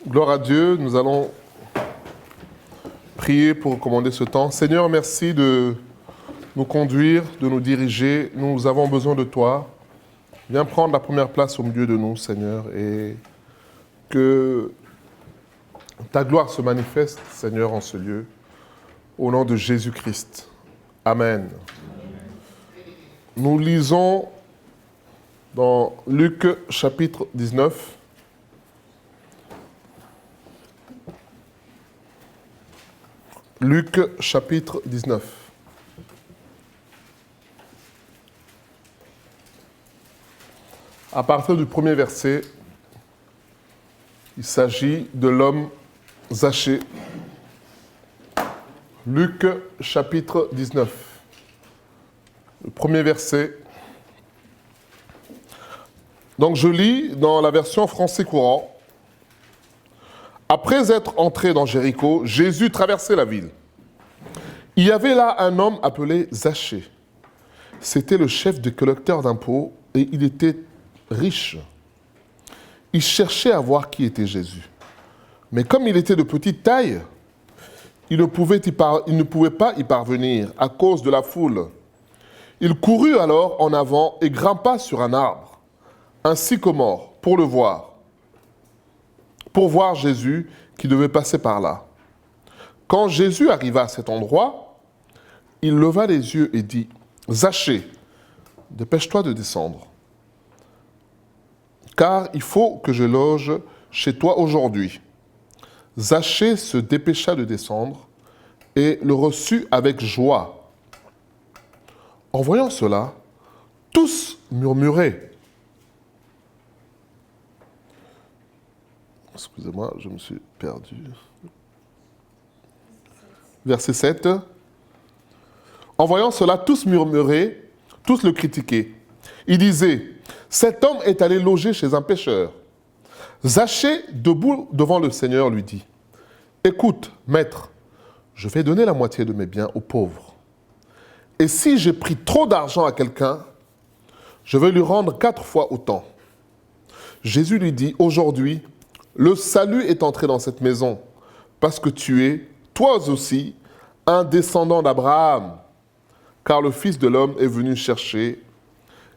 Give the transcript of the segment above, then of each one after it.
Gloire à Dieu, nous allons prier pour recommander ce temps. Seigneur, merci de nous conduire, de nous diriger. Nous avons besoin de toi. Viens prendre la première place au milieu de nous, Seigneur, et que ta gloire se manifeste, Seigneur, en ce lieu, au nom de Jésus-Christ. Amen. Nous lisons dans Luc chapitre 19. Luc chapitre 19. À partir du premier verset, il s'agit de l'homme Zachée. Luc chapitre 19. Le premier verset. Donc je lis dans la version français courant. Après être entré dans Jéricho, Jésus traversait la ville. Il y avait là un homme appelé Zachée. C'était le chef des collecteurs d'impôts et il était riche. Il cherchait à voir qui était Jésus. Mais comme il était de petite taille, il ne pouvait pas y parvenir à cause de la foule. Il courut alors en avant et grimpa sur un arbre, un sycomore, pour le voir. Pour voir Jésus qui devait passer par là. Quand Jésus arriva à cet endroit, il leva les yeux et dit, « Zachée, dépêche-toi de descendre, car il faut que je loge chez toi aujourd'hui. » Zachée se dépêcha de descendre et le reçut avec joie. En voyant cela, tous murmuraient. Excusez-moi, je me suis perdu. Verset 7. En voyant cela, tous murmuraient, tous le critiquaient. Ils disaient, cet homme est allé loger chez un pécheur. Zachée, debout devant le Seigneur, lui dit, écoute, maître, je vais donner la moitié de mes biens aux pauvres. Et si j'ai pris trop d'argent à quelqu'un, je vais lui rendre 4 fois autant. Jésus lui dit, aujourd'hui, le salut est entré dans cette maison, parce que tu es, toi aussi, un descendant d'Abraham, car le Fils de l'homme est venu chercher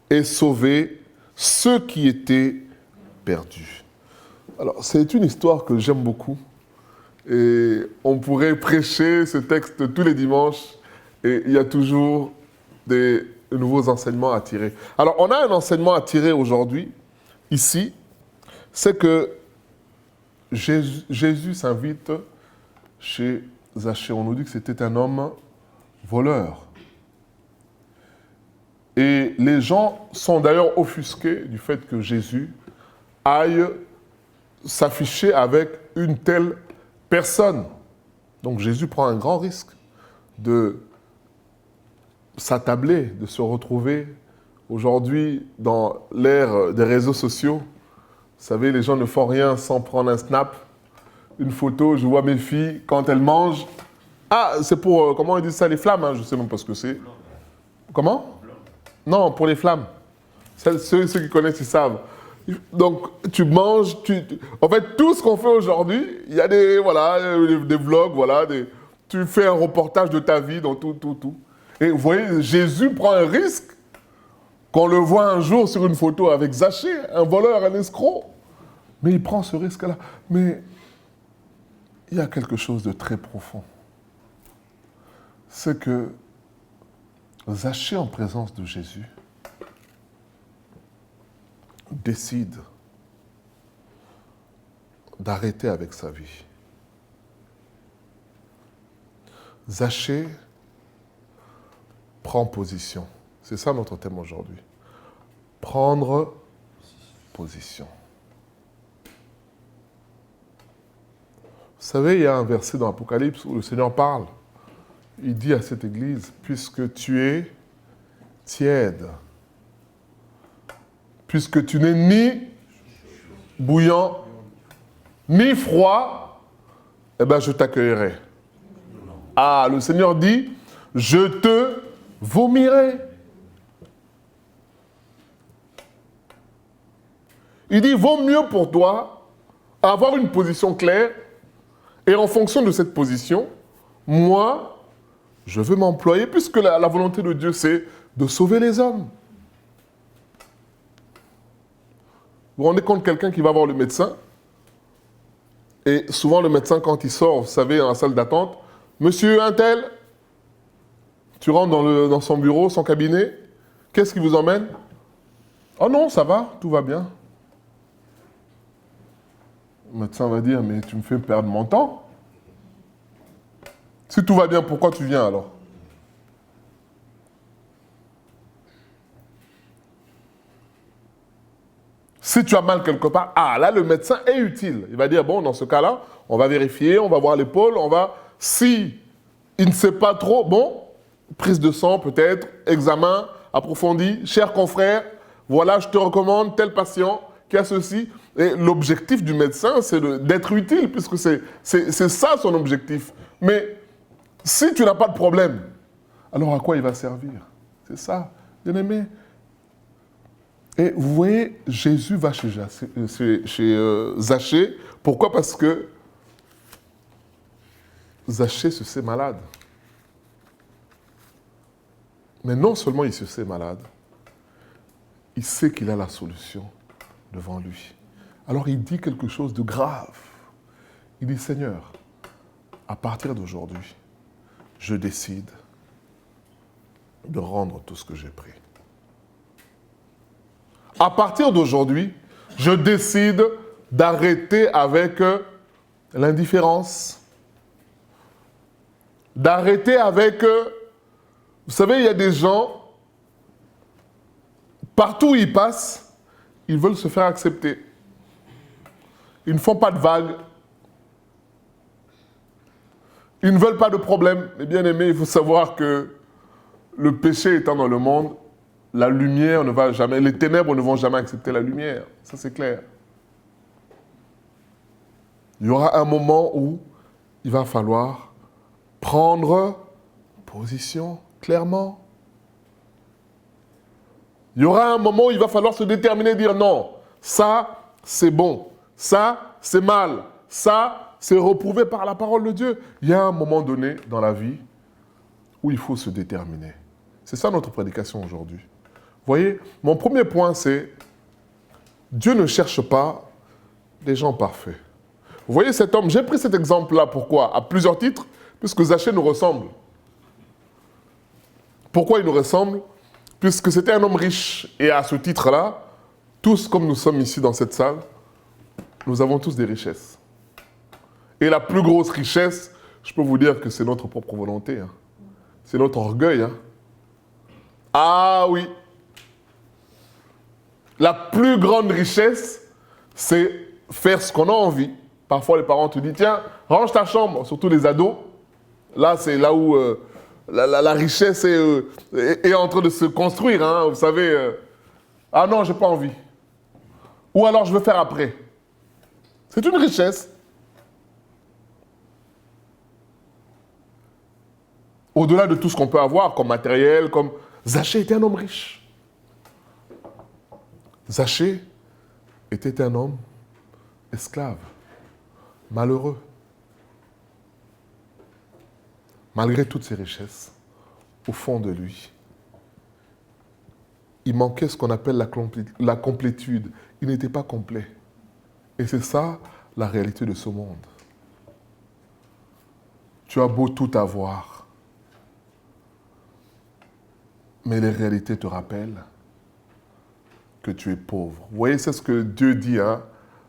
et sauver ceux qui étaient perdus. Alors, c'est une histoire que j'aime beaucoup, et on pourrait prêcher ce texte tous les dimanches, et il y a toujours des nouveaux enseignements à tirer. Alors, on a un enseignement à tirer aujourd'hui, ici, c'est que Jésus s'invite chez Zachée. On nous dit que c'était un homme voleur. Et les gens sont d'ailleurs offusqués du fait que Jésus aille s'afficher avec une telle personne. Donc Jésus prend un grand risque de s'attabler, de se retrouver aujourd'hui dans l'ère des réseaux sociaux. Vous savez, les gens ne font rien sans prendre un snap, une photo. Je vois mes filles, quand elles mangent. Ah, c'est pour, comment ils disent ça, les flammes, hein, je ne sais même pas ce que c'est. Comment? Non, pour les flammes. Ceux qui connaissent, ils savent. Donc, tu manges, en fait, tout ce qu'on fait aujourd'hui, il y a des vlogs, tu fais un reportage de ta vie dans tout. Et vous voyez, Jésus prend un risque qu'on le voit un jour sur une photo avec Zachée, un voleur, un escroc. Mais il prend ce risque-là. Mais il y a quelque chose de très profond. C'est que Zachée, en présence de Jésus, décide d'arrêter avec sa vie. Zachée prend position. C'est ça notre thème aujourd'hui. Prendre position. Vous savez, il y a un verset dans l'Apocalypse où le Seigneur parle. Il dit à cette église, puisque tu es tiède, puisque tu n'es ni bouillant, ni froid, eh bien je t'accueillerai. Ah, le Seigneur dit, je te vomirai. Il dit, vaut mieux pour toi à avoir une position claire, et en fonction de cette position, moi, je veux m'employer, puisque la volonté de Dieu, c'est de sauver les hommes. Vous vous rendez compte, quelqu'un qui va voir le médecin, et souvent le médecin, quand il sort, vous savez, dans la salle d'attente, monsieur un tel, tu rentres dans son bureau, son cabinet, qu'est-ce qui vous emmène? Oh non, ça va, tout va bien. Le médecin va dire, mais tu me fais perdre mon temps. Si tout va bien, pourquoi tu viens alors? Si tu as mal quelque part, ah là, le médecin est utile. Il va dire, bon, dans ce cas-là, on va vérifier, on va voir l'épaule, on va... Si il ne sait pas trop, bon, prise de sang peut-être, examen approfondi, cher confrère, voilà, je te recommande tel patient qui a ceci. Et l'objectif du médecin, c'est d'être utile, puisque c'est ça son objectif. Mais si tu n'as pas de problème, alors à quoi il va servir? C'est ça, bien aimé. Et vous voyez, Jésus va chez Zachée. Pourquoi? Parce que Zachée se sait malade. Mais non seulement il se sait malade, il sait qu'il a la solution devant lui. Alors il dit quelque chose de grave. Il dit, Seigneur, à partir d'aujourd'hui, je décide de rendre tout ce que j'ai pris. À partir d'aujourd'hui, je décide d'arrêter avec l'indifférence, d'arrêter avec... vous savez, il y a des gens, partout où ils passent, ils veulent se faire accepter. Ils ne font pas de vagues. Ils ne veulent pas de problème. Mais bien aimé, il faut savoir que le péché étant dans le monde, la lumière ne va jamais, les ténèbres ne vont jamais accepter la lumière. Ça, c'est clair. Il y aura un moment où il va falloir prendre position clairement. Il y aura un moment où il va falloir se déterminer et dire non, ça, c'est bon. Ça, c'est mal. Ça, c'est reprouvé par la parole de Dieu. Il y a un moment donné dans la vie où il faut se déterminer. C'est ça notre prédication aujourd'hui. Vous voyez, mon premier point, c'est Dieu ne cherche pas des gens parfaits. Vous voyez cet homme, j'ai pris cet exemple-là, pourquoi? À plusieurs titres, puisque Zachée nous ressemble. Pourquoi il nous ressemble? Puisque c'était un homme riche, et à ce titre-là, tous comme nous sommes ici dans cette salle, nous avons tous des richesses. Et la plus grosse richesse, je peux vous dire que c'est notre propre volonté. Hein. C'est notre orgueil. Hein. Ah oui. La plus grande richesse, c'est faire ce qu'on a envie. Parfois, les parents te disent, tiens, range ta chambre, surtout les ados. Là, c'est là où la richesse est en train de se construire. Hein, vous savez, ah non, j'ai pas envie. Ou alors, je veux faire après. C'est une richesse. Au-delà de tout ce qu'on peut avoir comme matériel, comme... Zachée était un homme riche. Zachée était un homme esclave, malheureux. Malgré toutes ses richesses, au fond de lui, il manquait ce qu'on appelle la complétude. Il n'était pas complet. Et c'est ça la réalité de ce monde. Tu as beau tout avoir, mais les réalités te rappellent que tu es pauvre. Vous voyez, c'est ce que Dieu dit. Hein?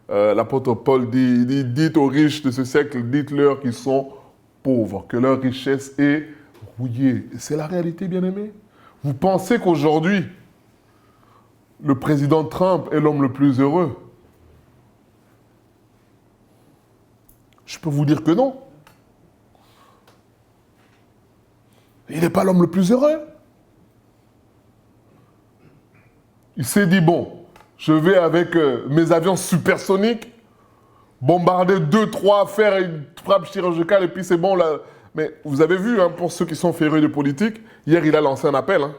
L'apôtre Paul dit, dites aux riches de ce siècle, dites-leur qu'ils sont pauvres, que leur richesse est rouillée. C'est la réalité, bien-aimés. Vous pensez qu'aujourd'hui, le président Trump est l'homme le plus heureux? Je peux vous dire que non. Il n'est pas l'homme le plus heureux. Il s'est dit, bon, je vais avec mes avions supersoniques, bombarder 2, 3, faire une frappe chirurgicale et puis c'est bon là. Mais vous avez vu, hein, pour ceux qui sont férus de politique, hier il a lancé un appel. Hein,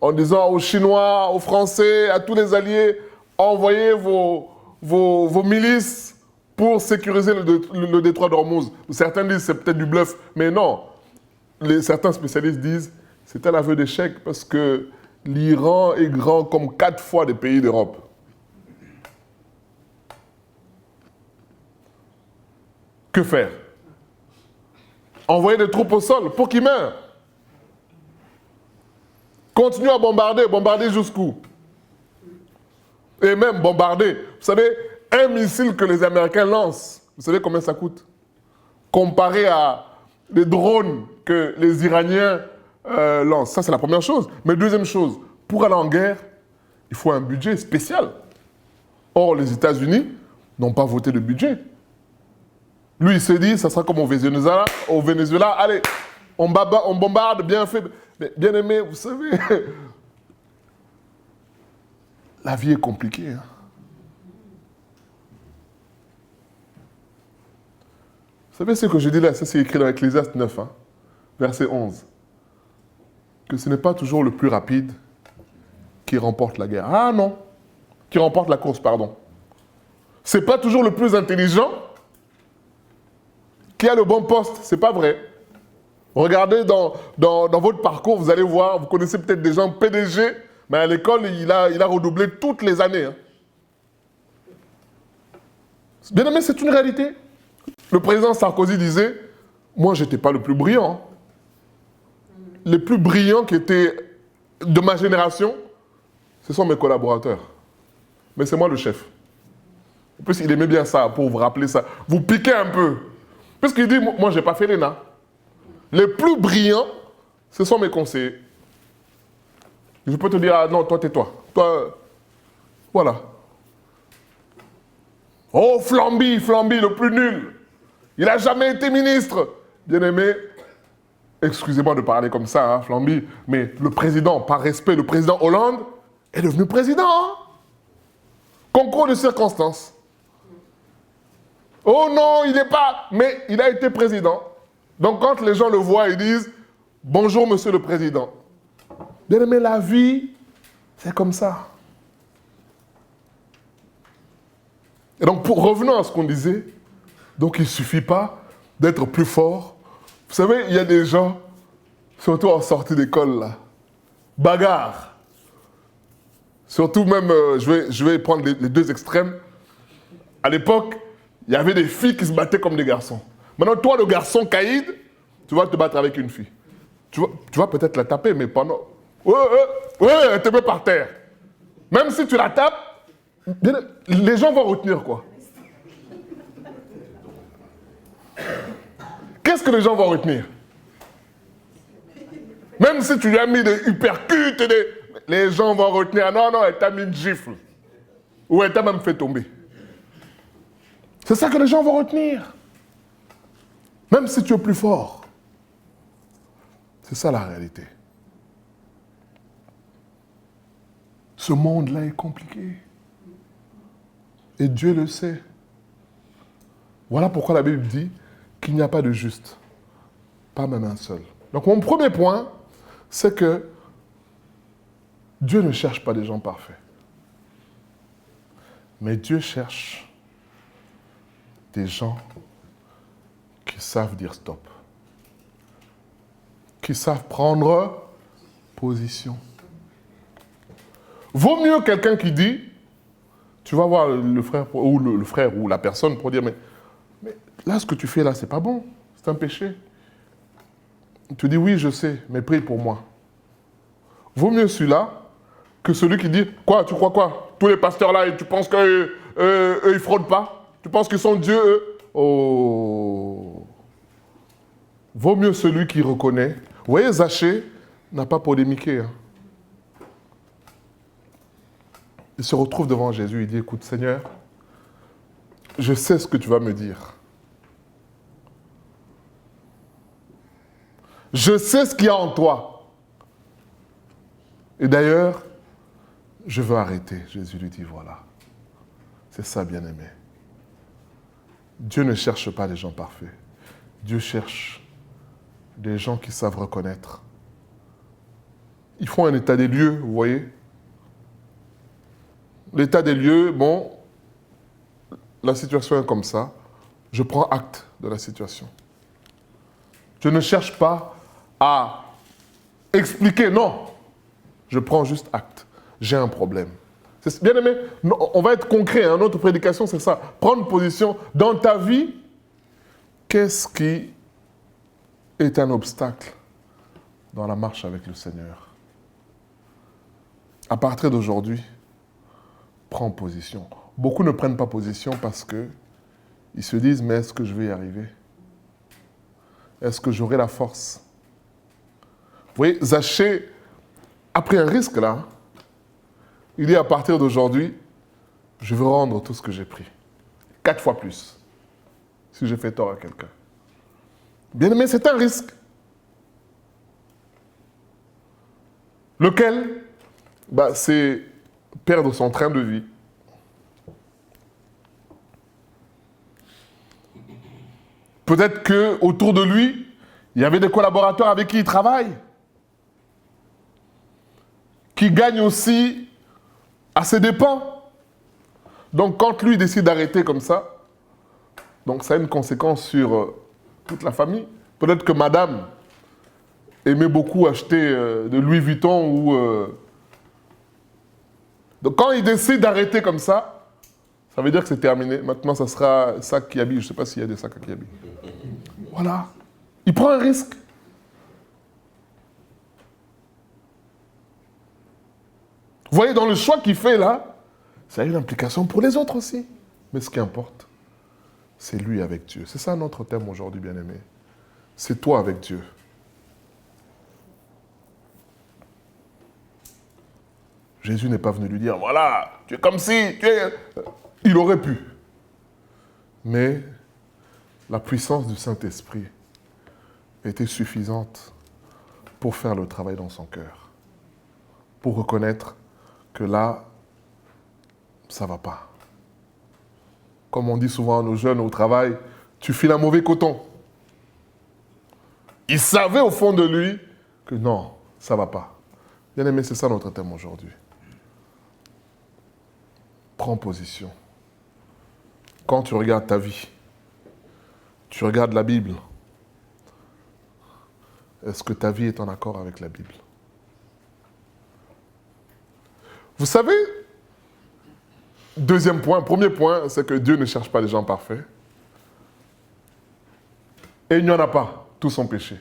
en disant aux Chinois, aux Français, à tous les alliés, envoyez vos vos milices pour sécuriser le détroit d'Ormuz. Certains disent que c'est peut-être du bluff, mais non. Certains spécialistes disent que c'est un aveu d'échec parce que l'Iran est grand comme 4 fois des pays d'Europe. Que faire? Envoyer des troupes au sol pour qu'ils meurent. Continuer à bombarder. Bombarder jusqu'où? Et même bombarder. Vous savez, un missile que les Américains lancent, vous savez combien ça coûte? Comparé à les drones que les Iraniens lancent. Ça, c'est la première chose. Mais deuxième chose, pour aller en guerre, il faut un budget spécial. Or, les États-Unis n'ont pas voté de budget. Lui, il se dit, ça sera comme au Venezuela. Au Venezuela, allez, on bombarde, bien fait. Mais bien aimé, vous savez, la vie est compliquée. Hein. Vous savez ce que je dis là, ça c'est écrit dans Ecclésiaste 9, hein, verset 11. Que ce n'est pas toujours le plus rapide qui remporte la guerre. Ah non, qui remporte la course, pardon. C'est pas toujours le plus intelligent qui a le bon poste, c'est pas vrai. Regardez dans votre parcours, vous allez voir, vous connaissez peut-être des gens PDG, mais à l'école, il a redoublé toutes les années. Hein. Bien aimé, c'est une réalité. Le président Sarkozy disait, moi, je n'étais pas le plus brillant. Les plus brillants qui étaient de ma génération, ce sont mes collaborateurs. Mais c'est moi le chef. En plus, il aimait bien ça, pour vous rappeler ça. Vous piquez un peu. Puisqu'il dit, moi, je n'ai pas fait l'ENA. Les plus brillants, ce sont mes conseillers. Je peux te dire, ah non, toi, tais-toi. Toi, voilà. Oh, Flamby, le plus nul. Il n'a jamais été ministre. Bien aimé, excusez-moi de parler comme ça, hein, Flamby, mais le président, par respect, le président Hollande est devenu président. Hein. Concours de circonstances. Oh non, il n'est pas, mais il a été président. Donc quand les gens le voient, ils disent « Bonjour, monsieur le président ». Bien aimé, la vie, c'est comme ça. Et donc, revenons à ce qu'on disait, donc il ne suffit pas d'être plus fort. Vous savez, il y a des gens, surtout en sortie d'école, là, bagarre. Surtout même, je vais prendre les deux extrêmes. À l'époque, il y avait des filles qui se battaient comme des garçons. Maintenant, toi, le garçon caïd, tu vas te battre avec une fille. Tu vas peut-être la taper, mais pendant... Ouais, elle te met par terre. Même si tu la tapes, les gens vont retenir quoi? Qu'est-ce que les gens vont retenir? Même si tu lui as mis des uppercuts, les gens vont retenir. Non, elle t'a mis une gifle. Ou elle t'a même fait tomber. C'est ça que les gens vont retenir. Même si tu es plus fort. C'est ça la réalité. Ce monde-là est compliqué. Et Dieu le sait. Voilà pourquoi la Bible dit qu'il n'y a pas de juste. Pas même un seul. Donc mon premier point, c'est que Dieu ne cherche pas des gens parfaits. Mais Dieu cherche des gens qui savent dire stop. Qui savent prendre position. Vaut mieux quelqu'un qui dit, tu vas voir le frère ou la personne pour dire, mais là, ce que tu fais là, c'est pas bon, c'est un péché. Tu dis, oui, je sais, mais prie pour moi. Vaut mieux celui-là que celui qui dit, quoi, tu crois quoi? Tous les pasteurs là, tu penses qu'eux, ils fraudent pas? Tu penses qu'ils sont Dieu, eux? Oh! Vaut mieux celui qui reconnaît. Vous voyez, Zachée n'a pas polémiqué. Hein. Il se retrouve devant Jésus, il dit, écoute Seigneur, je sais ce que tu vas me dire. Je sais ce qu'il y a en toi. Et d'ailleurs, je veux arrêter. Jésus lui dit, voilà. C'est ça, bien-aimé. Dieu ne cherche pas des gens parfaits. Dieu cherche des gens qui savent reconnaître. Ils font un état des lieux, vous voyez. L'état des lieux, bon, la situation est comme ça, je prends acte de la situation. Je ne cherche pas à expliquer, non. Je prends juste acte. J'ai un problème. Bien aimé, on va être concret, hein, notre prédication c'est ça. Prendre position dans ta vie. Qu'est-ce qui est un obstacle dans la marche avec le Seigneur? À partir d'aujourd'hui, prends position. Beaucoup ne prennent pas position parce qu'ils se disent, mais est-ce que je vais y arriver? Est-ce que j'aurai la force? Vous voyez, Zachée a pris un risque là. Il dit, à partir d'aujourd'hui, je veux rendre tout ce que j'ai pris. 4 fois plus, si j'ai fait tort à quelqu'un. Bien aimé, c'est un risque. Lequel? C'est perdre son train de vie. Peut-être qu'autour de lui, il y avait des collaborateurs avec qui il travaille, qui gagnent aussi à ses dépens. Donc quand lui décide d'arrêter comme ça, donc ça a une conséquence sur toute la famille. Peut-être que madame aimait beaucoup acheter de Louis Vuitton ou... Donc quand il décide d'arrêter comme ça veut dire que c'est terminé. Maintenant, ça sera sac qui habille. Je ne sais pas s'il y a des sacs qui habillent. Voilà. Il prend un risque. Vous voyez, dans le choix qu'il fait là, ça a une implication pour les autres aussi. Mais ce qui importe, c'est lui avec Dieu. C'est ça notre thème aujourd'hui, bien-aimé. C'est toi avec Dieu. Jésus n'est pas venu lui dire, voilà, tu es comme si, tu es... Il aurait pu. Mais la puissance du Saint-Esprit était suffisante pour faire le travail dans son cœur. Pour reconnaître que là, ça ne va pas. Comme on dit souvent à nos jeunes au travail, tu files un mauvais coton. Il savait au fond de lui que non, ça ne va pas. Bien aimé, c'est ça notre thème aujourd'hui. Prends position. Quand tu regardes ta vie, tu regardes la Bible, est-ce que ta vie est en accord avec la Bible? Vous savez, deuxième point, premier point, c'est que Dieu ne cherche pas les gens parfaits. Et il n'y en a pas, tous sont péchés.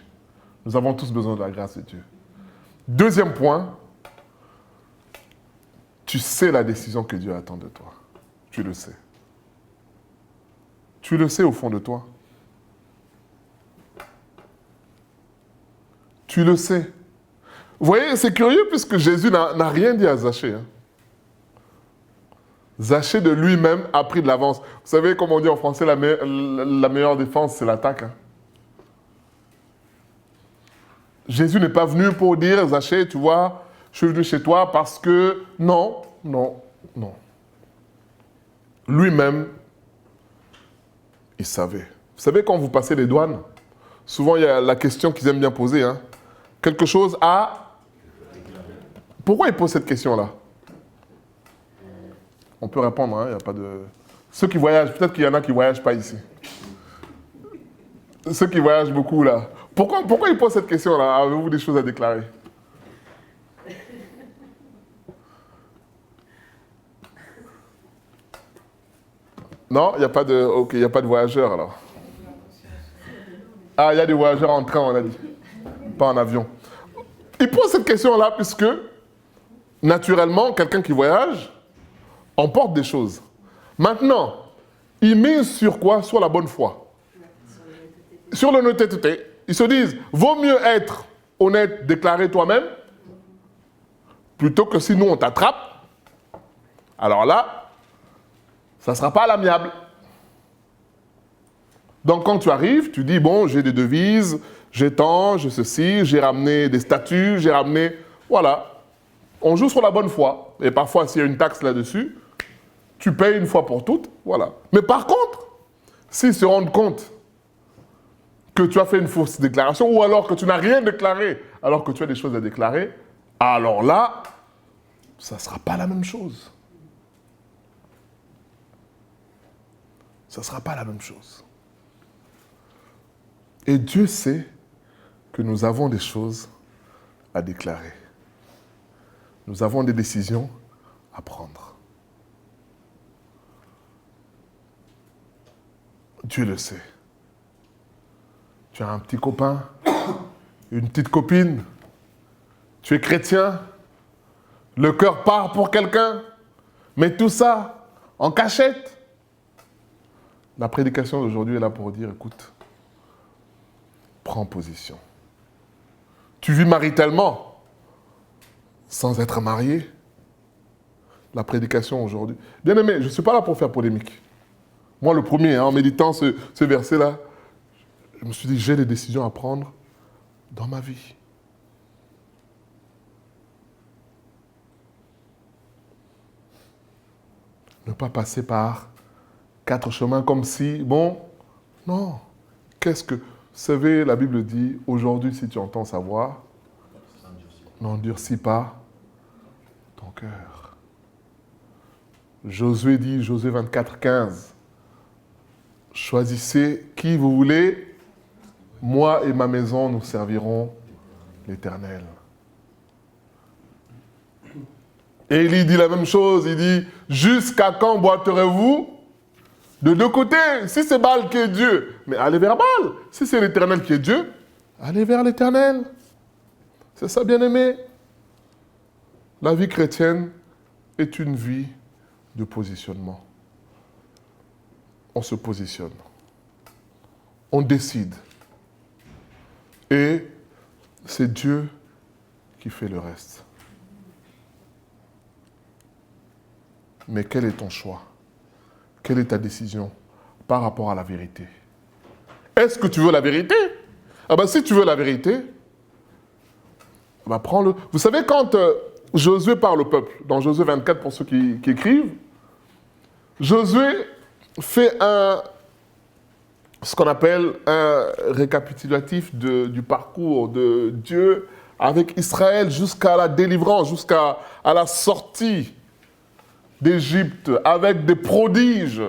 Nous avons tous besoin de la grâce de Dieu. Deuxième point, tu sais la décision que Dieu attend de toi. Tu le sais. Tu le sais au fond de toi. Tu le sais. Vous voyez, c'est curieux puisque Jésus n'a rien dit à Zachée. Zachée de lui-même a pris de l'avance. Vous savez, comme on dit en français, la meilleure défense, c'est l'attaque. Jésus n'est pas venu pour dire, Zachée, tu vois, je suis venu chez toi parce que... Non, non, non. Lui-même, il savait. Vous savez, quand vous passez les douanes, souvent il y a la question qu'ils aiment bien poser. Quelque chose à... Pourquoi ils posent cette question-là? On peut répondre, il n'y a pas de... Ceux qui voyagent, peut-être qu'il y en a qui ne voyagent pas ici. Ceux qui voyagent beaucoup, là. Pourquoi ils posent cette question-là? Avez-vous des choses à déclarer? Non, il n'y a pas de... Ok, il n'y a pas de voyageurs, alors. Ah, il y a des voyageurs en train, on a dit. Pas en avion. Ils posent cette question-là puisque, naturellement, quelqu'un qui voyage emporte des choses. Maintenant, ils misent sur quoi? Sur la bonne foi. Sur l'honnêteté. Ils se disent, vaut mieux être honnête, déclarer toi-même, plutôt que si nous on t'attrape. Alors là, ça ne sera pas à l'amiable. Donc quand tu arrives, tu dis, bon, j'ai des devises, j'ai tant, j'ai ceci, j'ai ramené des statuts, j'ai ramené... Voilà. On joue sur la bonne foi. Et parfois, s'il y a une taxe là-dessus, tu payes une fois pour toutes. Voilà. Mais par contre, s'ils se rendent compte que tu as fait une fausse déclaration ou alors que tu n'as rien déclaré alors que tu as des choses à déclarer, alors là, ça ne sera pas la même chose. ce ne sera pas la même chose. Et Dieu sait que nous avons des choses à déclarer. Nous avons des décisions à prendre. Dieu le sait. Tu as un petit copain, une petite copine, tu es chrétien, le cœur part pour quelqu'un, mais tout ça en cachette. La prédication d'aujourd'hui est là pour dire, écoute, prends position. Tu vis maritalement, sans être marié. La prédication aujourd'hui. Bien aimé, je ne suis pas là pour faire polémique. Moi, le premier, en méditant ce verset-là, je me suis dit, j'ai des décisions à prendre dans ma vie. Ne pas passer par 4 chemins comme si, bon, non. Qu'est-ce que... Vous savez, la Bible dit, aujourd'hui, si tu entends sa voix, n'endurcis pas ton cœur. Josué dit, Josué 24, 15, choisissez qui vous voulez, moi et ma maison, nous servirons l'Éternel. Et Élie dit la même chose, il dit, jusqu'à quand boiterez-vous de deux côtés? Si c'est Baal qui est Dieu, mais allez vers Baal. Si c'est l'Éternel qui est Dieu, allez vers l'Éternel. C'est ça, bien-aimé. La vie chrétienne est une vie de positionnement. On se positionne. On décide. Et c'est Dieu qui fait le reste. Mais quel est ton choix? Quelle est ta décision par rapport à la vérité? Est-ce que tu veux la vérité? Ah ben si tu veux la vérité, ben prends-le. Vous savez, quand Josué parle au peuple, dans Josué 24 pour ceux qui écrivent, Josué fait ce qu'on appelle un récapitulatif du parcours de Dieu avec Israël jusqu'à la délivrance, jusqu'à la sortie d'Égypte, avec des prodiges.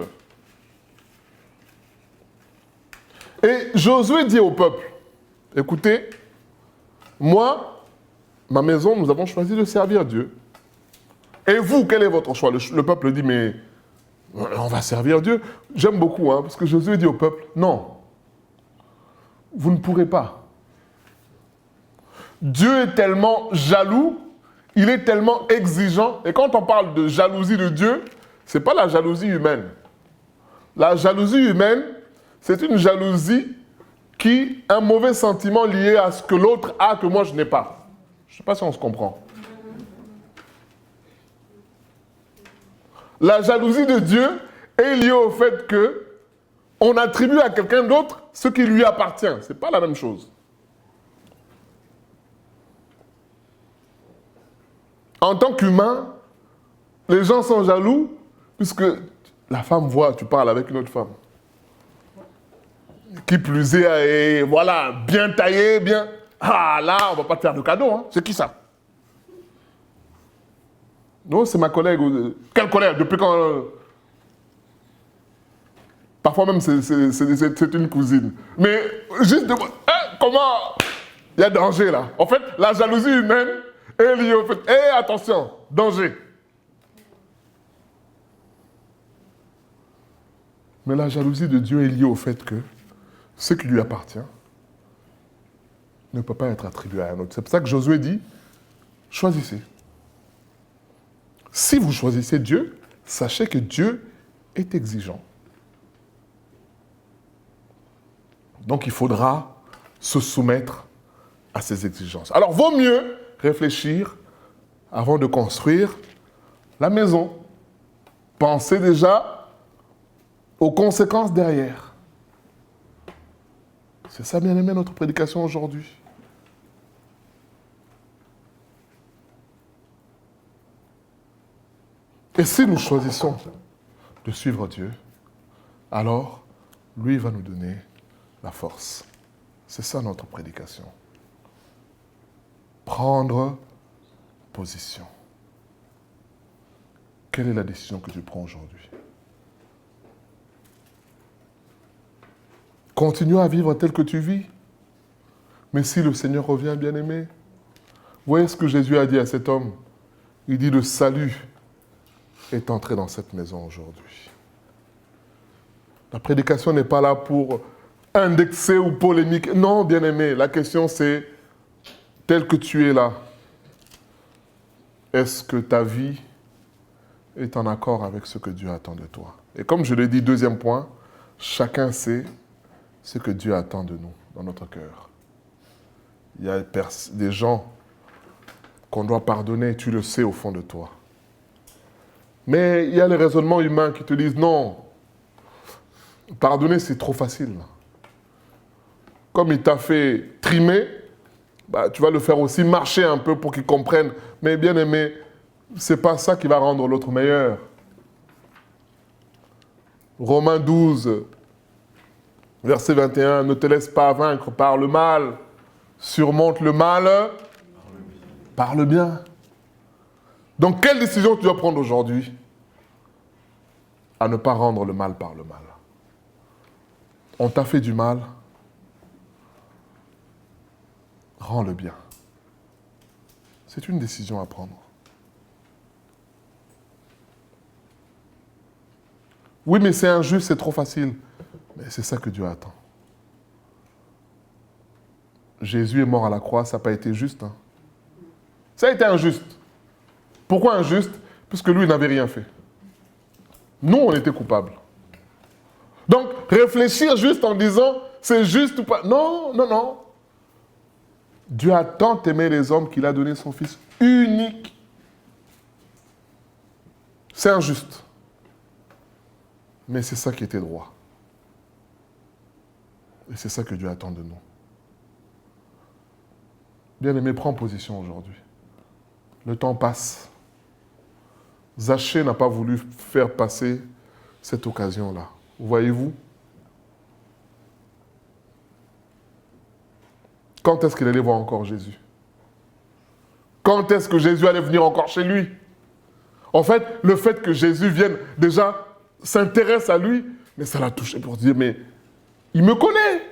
Et Josué dit au peuple, écoutez, moi, ma maison, nous avons choisi de servir Dieu. Et vous, quel est votre choix? Le peuple dit, mais on va servir Dieu. J'aime beaucoup, parce que Josué dit au peuple, non, vous ne pourrez pas. Dieu est tellement jaloux, il est tellement exigeant. Et quand on parle de jalousie de Dieu, ce n'est pas la jalousie humaine. La jalousie humaine, c'est une jalousie qui, un mauvais sentiment lié à ce que l'autre a que moi je n'ai pas. Je ne sais pas si on se comprend. La jalousie de Dieu est liée au fait qu'on attribue à quelqu'un d'autre ce qui lui appartient. Ce n'est pas la même chose. En tant qu'humain, les gens sont jaloux puisque la femme voit, tu parles avec une autre femme. Qui plus est, voilà, bien taillée, bien... Ah là, on ne va pas te faire de cadeau, C'est qui ça? Non, c'est ma collègue. Quelle collègue? Depuis quand... Parfois même, c'est une cousine. Mais juste de... comment... Il y a danger là. En fait, la jalousie humaine est liée au fait... attention, danger. Mais la jalousie de Dieu est liée au fait que ce qui lui appartient ne peut pas être attribué à un autre. C'est pour ça que Josué dit, choisissez. Si vous choisissez Dieu, sachez que Dieu est exigeant. Donc il faudra se soumettre à ses exigences. Alors vaut mieux réfléchir avant de construire la maison. Pensez déjà aux conséquences derrière. C'est ça, bien aimé, notre prédication aujourd'hui. Et si nous choisissons de suivre Dieu, alors lui va nous donner la force. C'est ça notre prédication. Prendre position. Quelle est la décision que tu prends aujourd'hui? Continue à vivre tel que tu vis. Mais si le Seigneur revient, bien-aimé, voyez ce que Jésus a dit à cet homme. Il dit, le salut est entré dans cette maison aujourd'hui. La prédication n'est pas là pour indexer ou polémiquer. Non, bien-aimé, la question c'est, tel que tu es là, est-ce que ta vie est en accord avec ce que Dieu attend de toi? Et comme je l'ai dit, deuxième point, chacun sait ce que Dieu attend de nous, dans notre cœur. Il y a des gens qu'on doit pardonner, tu le sais au fond de toi. Mais il y a les raisonnements humains qui te disent, non, pardonner c'est trop facile. Comme il t'a fait trimer, bah, tu vas le faire aussi marcher un peu pour qu'il comprenne. Mais bien aimé, c'est pas ça qui va rendre l'autre meilleur. Romains 12, verset 21, ne te laisse pas vaincre par le mal, surmonte le mal par le bien. Donc, quelle décision tu dois prendre aujourd'hui? À ne pas rendre le mal par le mal. On t'a fait du mal, rends le bien. C'est une décision à prendre. Oui, mais c'est injuste, c'est trop facile. Mais c'est ça que Dieu attend. Jésus est mort à la croix, ça n'a pas été juste. Hein. Ça a été injuste. Pourquoi injuste? Parce que lui, il n'avait rien fait. Nous, on était coupables. Donc, réfléchir juste en disant, c'est juste ou pas. Non, non, non. Dieu a tant aimé les hommes qu'il a donné son Fils unique. C'est injuste. Mais c'est ça qui était droit. Et c'est ça que Dieu attend de nous. Bien-aimé, prends position aujourd'hui. Le temps passe. Zachée n'a pas voulu faire passer cette occasion-là. Voyez-vous? Quand est-ce qu'il allait voir encore Jésus? Quand est-ce que Jésus allait venir encore chez lui? En fait, le fait que Jésus vienne déjà s'intéresse à lui, mais ça l'a touché pour dire, mais il me connaît.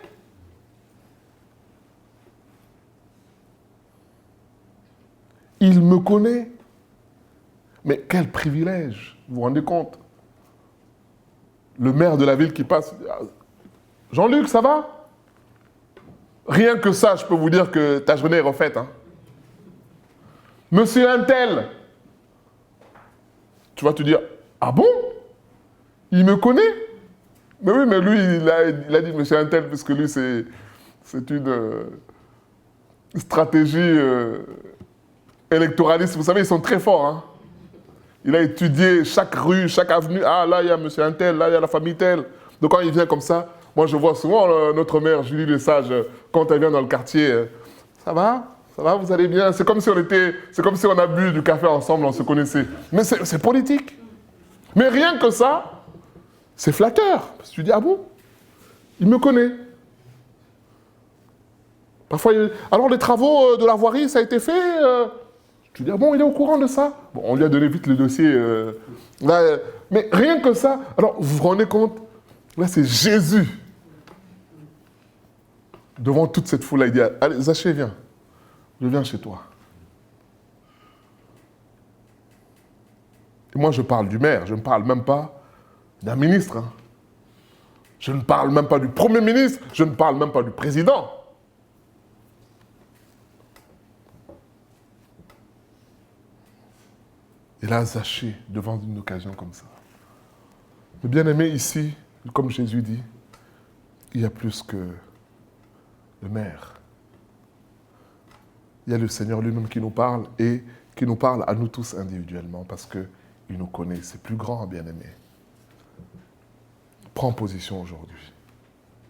Il me connaît. Mais quel privilège, vous vous rendez compte? Le maire de la ville qui passe, Jean-Luc, ça va? Rien que ça, je peux vous dire que ta journée est refaite. Hein. Monsieur Untel, tu vas te dire, ah bon? Il me connaît? Mais oui, mais lui, il a dit Monsieur Untel, puisque lui, c'est une stratégie électoraliste. Vous savez, ils sont très forts. Hein. Il a étudié chaque rue, chaque avenue. Ah, là, il y a Monsieur Untel, là, il y a la famille telle. Donc, quand il vient comme ça, moi, je vois souvent notre mère, Julie Lesage, quand elle vient dans le quartier, ça va? Ça va, vous allez bien? C'est comme si on a bu du café ensemble, on se connaissait. Mais c'est politique. Mais rien que ça, c'est flatteur. Parce que tu dis, ah bon? Il me connaît. Parfois, alors les travaux de la voirie, ça a été fait. Tu dis, ah bon, il est au courant de ça? Bon, on lui a donné vite le dossier. Là, mais rien que ça. Alors, vous vous rendez compte? Là, c'est Jésus. Devant toute cette foule-là, il dit, allez, Zachée, viens. Je viens chez toi. Et moi, je parle du maire. Je ne parle même pas d'un ministre. Hein. Je ne parle même pas du Premier ministre. Je ne parle même pas du président. Et là, Zachée, devant une occasion comme ça. Mais bien aimé, ici, comme Jésus dit, il y a plus que le maire. Il y a le Seigneur lui-même qui nous parle et qui nous parle à nous tous individuellement parce qu'il nous connaît. C'est plus grand, bien aimé. Prends position aujourd'hui,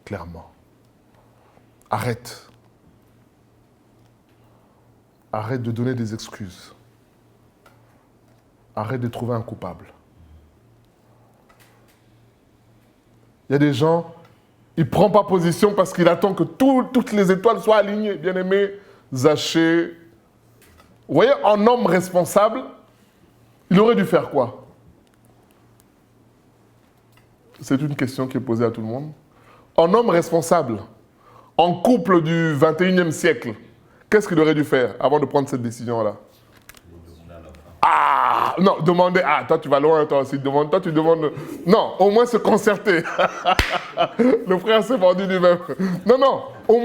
clairement. Arrête. Arrête de donner des excuses. Arrête de trouver un coupable. Il y a des gens, il ne prend pas position parce qu'il attend que toutes les étoiles soient alignées. Bien aimé, Zachée. Vous voyez, un homme responsable, il aurait dû faire quoi? C'est une question qui est posée à tout le monde. en homme responsable, en couple du 21e siècle, qu'est-ce qu'il aurait dû faire avant de prendre cette décision-là? Ah, non, demander. Ah, toi, tu vas loin, toi aussi. Toi, tu demandes. Non, au moins se concerter. Le frère s'est vendu lui-même. Non, non, au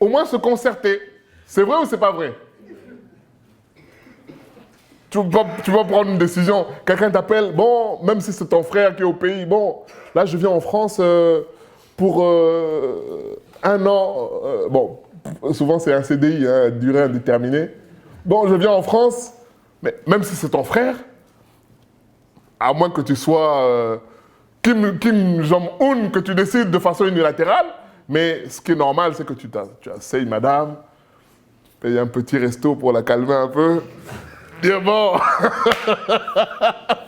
moins se concerter. C'est vrai ou c'est pas vrai? Tu vas prendre une décision. Quelqu'un t'appelle, bon, même si c'est ton frère qui est au pays, bon, là, je viens en France pour un an. Bon, souvent, c'est un CDI, hein, durée indéterminée. Bon, je viens en France. Mais même si c'est ton frère, à moins que tu sois Kim Jong-un, que tu décides de façon unilatérale, mais ce qui est normal, c'est que tu asseyes madame, paye un petit resto pour la calmer un peu, dire bon,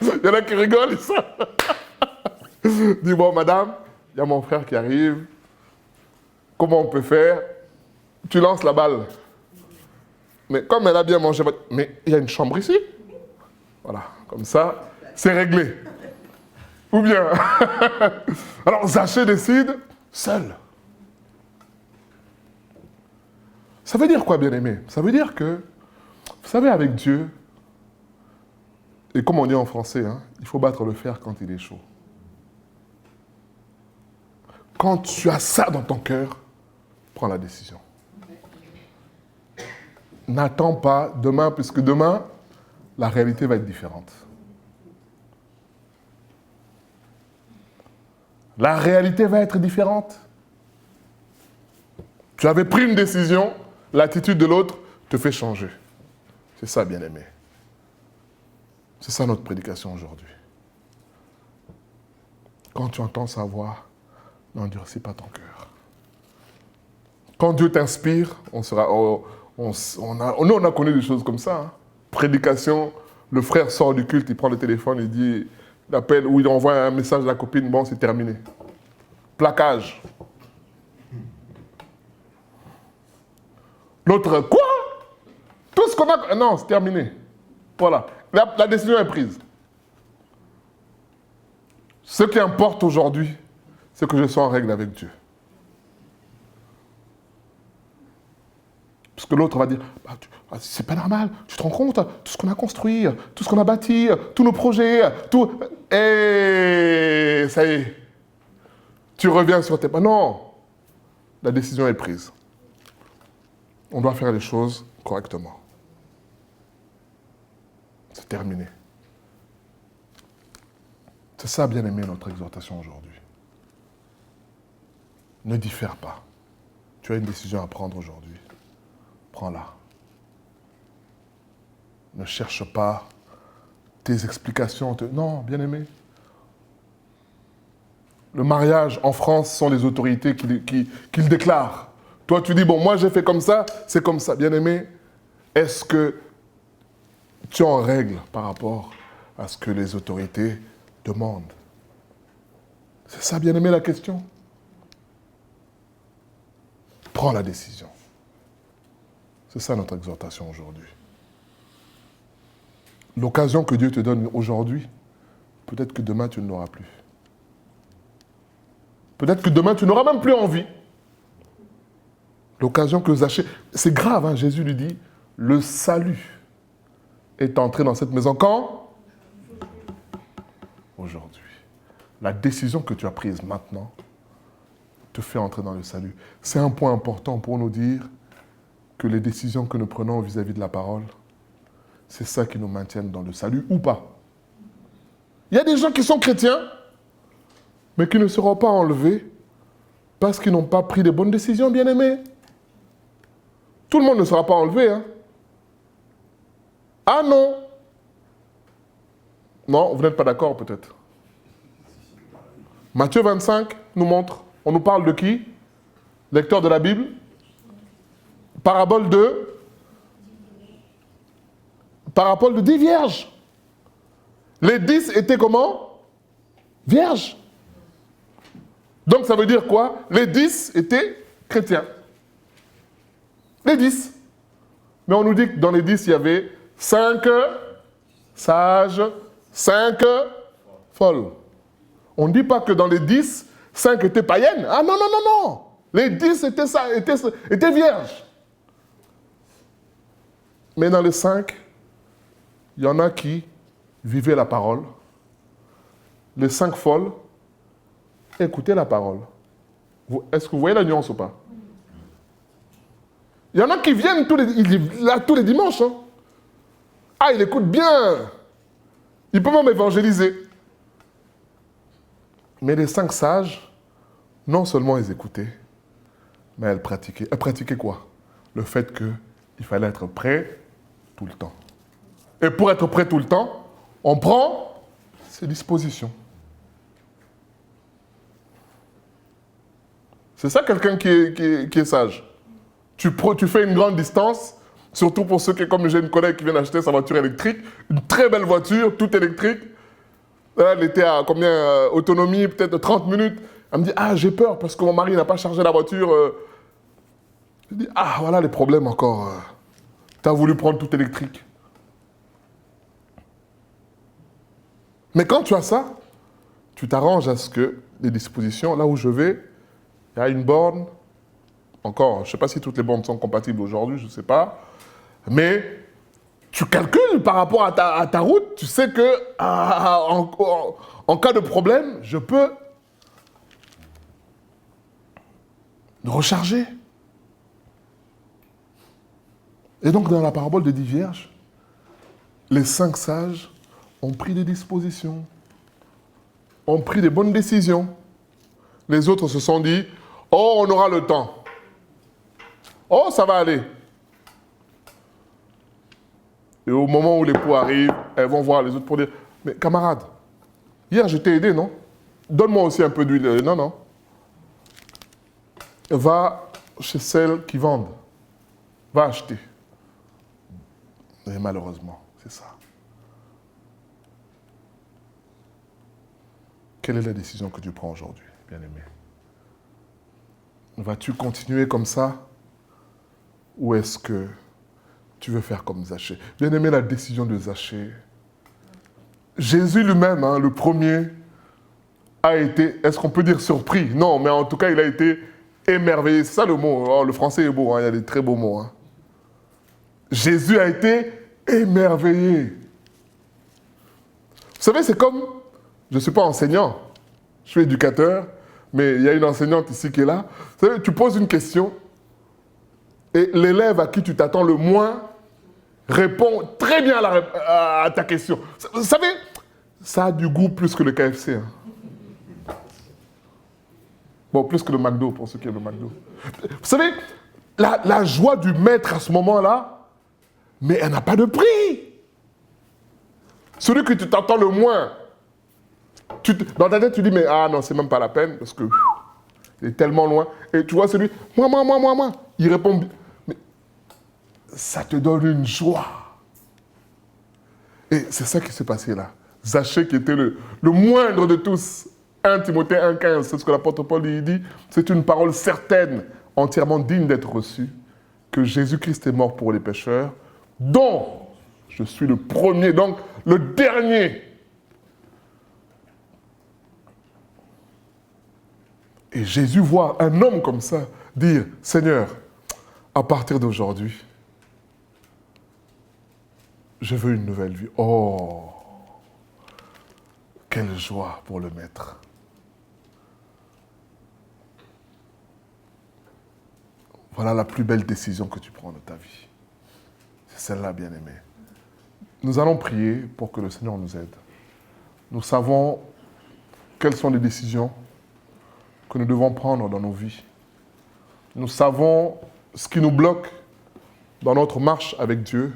il y en a qui rigolent, ça. Dis bon, madame, il y a mon frère qui arrive, comment on peut faire? Tu lances la balle. Mais comme elle a bien mangé, mais il y a une chambre ici. Voilà, comme ça, c'est réglé. Ou bien, alors Zachée décide seul. Ça veut dire quoi, bien-aimé? Ça veut dire que, vous savez, avec Dieu, et comme on dit en français, hein, il faut battre le fer quand il est chaud. Quand tu as ça dans ton cœur, prends la décision. N'attends pas demain, puisque demain, la réalité va être différente. La réalité va être différente. Tu avais pris une décision, l'attitude de l'autre te fait changer. C'est ça, bien-aimé. C'est ça notre prédication aujourd'hui. Quand tu entends sa voix, n'endurcis pas ton cœur. Quand Dieu t'inspire, nous, on a connu des choses comme ça. Hein. Prédication, le frère sort du culte, il prend le téléphone, il dit, il appelle ou il envoie un message à la copine, bon, c'est terminé. Plaquage. L'autre, quoi? Tout ce qu'on a... Non, c'est terminé. Voilà. La décision est prise. Ce qui importe aujourd'hui, c'est que je sois en règle avec Dieu. Parce que l'autre va dire, c'est pas normal, tu te rends compte, tout ce qu'on a construit, tout ce qu'on a bâti, tous nos projets, tout... Et ça y est, tu reviens sur tes pas. Non, la décision est prise. On doit faire les choses correctement. C'est terminé. C'est ça, bien aimé, notre exhortation aujourd'hui. Ne diffère pas. Tu as une décision à prendre aujourd'hui. Prends-la. Ne cherche pas tes explications. Non, bien aimé. Le mariage en France sont les autorités qui le déclarent. Toi, tu dis, bon, moi j'ai fait comme ça, c'est comme ça. Bien aimé, est-ce que tu es en règle par rapport à ce que les autorités demandent? C'est ça, bien aimé, la question. Prends la décision. C'est ça notre exhortation aujourd'hui. L'occasion que Dieu te donne aujourd'hui, peut-être que demain tu ne l'auras plus. Peut-être que demain tu n'auras même plus envie. L'occasion que Zachée... C'est grave, hein, Jésus lui dit, le salut est entré dans cette maison quand? Aujourd'hui. La décision que tu as prise maintenant te fait entrer dans le salut. C'est un point important pour nous dire que les décisions que nous prenons vis-à-vis de la parole, c'est ça qui nous maintient dans le salut ou pas. Il y a des gens qui sont chrétiens, mais qui ne seront pas enlevés parce qu'ils n'ont pas pris de bonnes décisions, bien-aimés. Tout le monde ne sera pas enlevé. Hein. Ah non. Non, vous n'êtes pas d'accord peut-être. Matthieu 25 nous montre, on nous parle de qui? Lecteur de la Bible. Parabole de 10 vierges. Les 10 étaient comment? Vierges. Donc ça veut dire quoi? Les 10 étaient chrétiens. Les 10. Mais on nous dit que dans les 10, il y avait 5 sages, 5 folles. On ne dit pas que dans les 10, 5 étaient païennes. Ah non, non, non, non. Les 10 étaient vierges. Mais dans les 5, il y en a qui vivaient la parole. Les 5 folles écoutaient la parole. Est-ce que vous voyez la nuance ou pas? Il y en a qui viennent tous les dimanches. Hein. Ah, il écoute bien. Il peut même évangéliser. Mais les 5 sages, non seulement ils écoutaient, mais elles pratiquaient. Elles pratiquaient quoi? Le fait qu'il fallait être prêt tout le temps. Et pour être prêt tout le temps, on prend ses dispositions. C'est ça quelqu'un qui est sage. Tu fais une grande distance, surtout pour ceux qui, comme j'ai une collègue qui vient d'acheter sa voiture électrique, une très belle voiture, toute électrique. Elle était à combien autonomie, peut-être 30 minutes. Elle me dit, ah, j'ai peur parce que mon mari n'a pas chargé la voiture. Je dis, ah, voilà les problèmes encore. Tu as voulu prendre tout électrique. Mais quand tu as ça, tu t'arranges à ce que les dispositions, là où je vais, il y a une borne. Encore, je ne sais pas si toutes les bornes sont compatibles aujourd'hui, je ne sais pas. Mais tu calcules par rapport à ta route, tu sais que en cas de problème, je peux recharger. Et donc, dans la parabole des 10 vierges, les 5 sages ont pris des dispositions, ont pris des bonnes décisions. Les autres se sont dit, oh, on aura le temps. Oh, ça va aller. Et au moment où l'époux arrive, elles vont voir les autres pour dire, mais camarade, hier je t'ai aidé, non? Donne-moi aussi un peu d'huile. Non, non. Va chez celles qui vendent. Va acheter. Et malheureusement, c'est ça. Quelle est la décision que tu prends aujourd'hui, bien-aimé? Vas-tu continuer comme ça? Ou est-ce que tu veux faire comme Zachée? Bien-aimé, la décision de Zachée. Jésus lui-même, hein, le premier, a été, est-ce qu'on peut dire surpris? Non, mais en tout cas, il a été émerveillé. C'est ça le mot. Oh, le français est beau, hein, il y a des très beaux mots. Hein. Jésus a été émerveillé. Vous savez, c'est comme, je ne suis pas enseignant, je suis éducateur, mais il y a une enseignante ici qui est là. Vous savez, tu poses une question et l'élève à qui tu t'attends le moins répond très bien à ta question. Vous savez, ça a du goût plus que le KFC. Hein. Bon, plus que le McDo, pour ceux qui aiment le McDo. Vous savez, la joie du maître à ce moment-là, mais elle n'a pas de prix. Celui que tu t'attends le moins, dans ta tête, tu dis, mais ah non, c'est même pas la peine, parce que il est tellement loin. Et tu vois celui, moi, il répond, mais ça te donne une joie. Et c'est ça qui s'est passé là. Zachée, qui était le moindre de tous, 1 Timothée 1,15, c'est ce que l'apôtre Paul lui dit, c'est une parole certaine, entièrement digne d'être reçue, que Jésus-Christ est mort pour les pécheurs, dont je suis le premier, donc le dernier. Et Jésus voit un homme comme ça dire, Seigneur, à partir d'aujourd'hui, je veux une nouvelle vie. Oh, quelle joie pour le maître. Voilà la plus belle décision que tu prends de ta vie. C'est celle-là, bien-aimé. Nous allons prier pour que le Seigneur nous aide. Nous savons quelles sont les décisions que nous devons prendre dans nos vies. Nous savons ce qui nous bloque dans notre marche avec Dieu.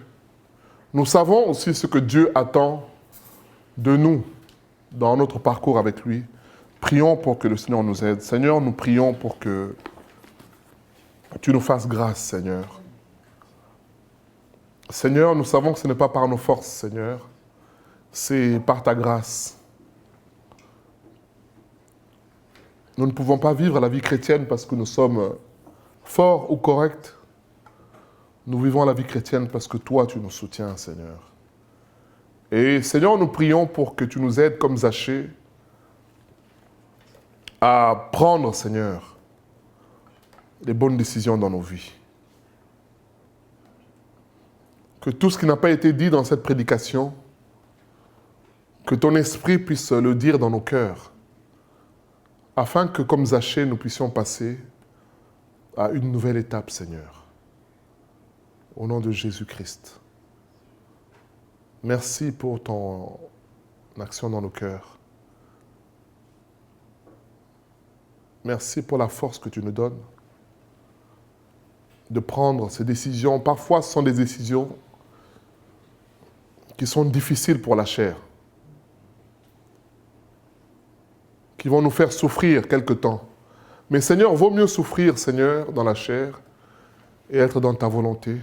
Nous savons aussi ce que Dieu attend de nous dans notre parcours avec lui. Prions pour que le Seigneur nous aide. Seigneur, nous prions pour que tu nous fasses grâce, Seigneur. Seigneur, nous savons que ce n'est pas par nos forces, Seigneur. C'est par ta grâce. Nous ne pouvons pas vivre la vie chrétienne parce que nous sommes forts ou corrects. Nous vivons la vie chrétienne parce que toi, tu nous soutiens, Seigneur. Et Seigneur, nous prions pour que tu nous aides comme Zachée à prendre, Seigneur, les bonnes décisions dans nos vies. Que tout ce qui n'a pas été dit dans cette prédication, que ton esprit puisse le dire dans nos cœurs, afin que, comme Zachée, nous puissions passer à une nouvelle étape, Seigneur. Au nom de Jésus-Christ. Merci pour ton action dans nos cœurs. Merci pour la force que tu nous donnes de prendre ces décisions. Parfois, ce sont des décisions qui sont difficiles pour la chair, qui vont nous faire souffrir quelque temps. Mais Seigneur, vaut mieux souffrir, Seigneur, dans la chair et être dans ta volonté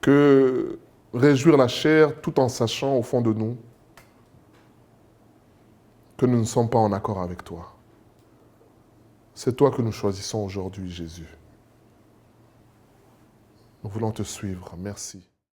que réjouir la chair tout en sachant au fond de nous que nous ne sommes pas en accord avec toi. C'est toi que nous choisissons aujourd'hui, Jésus. Nous voulons te suivre. Merci.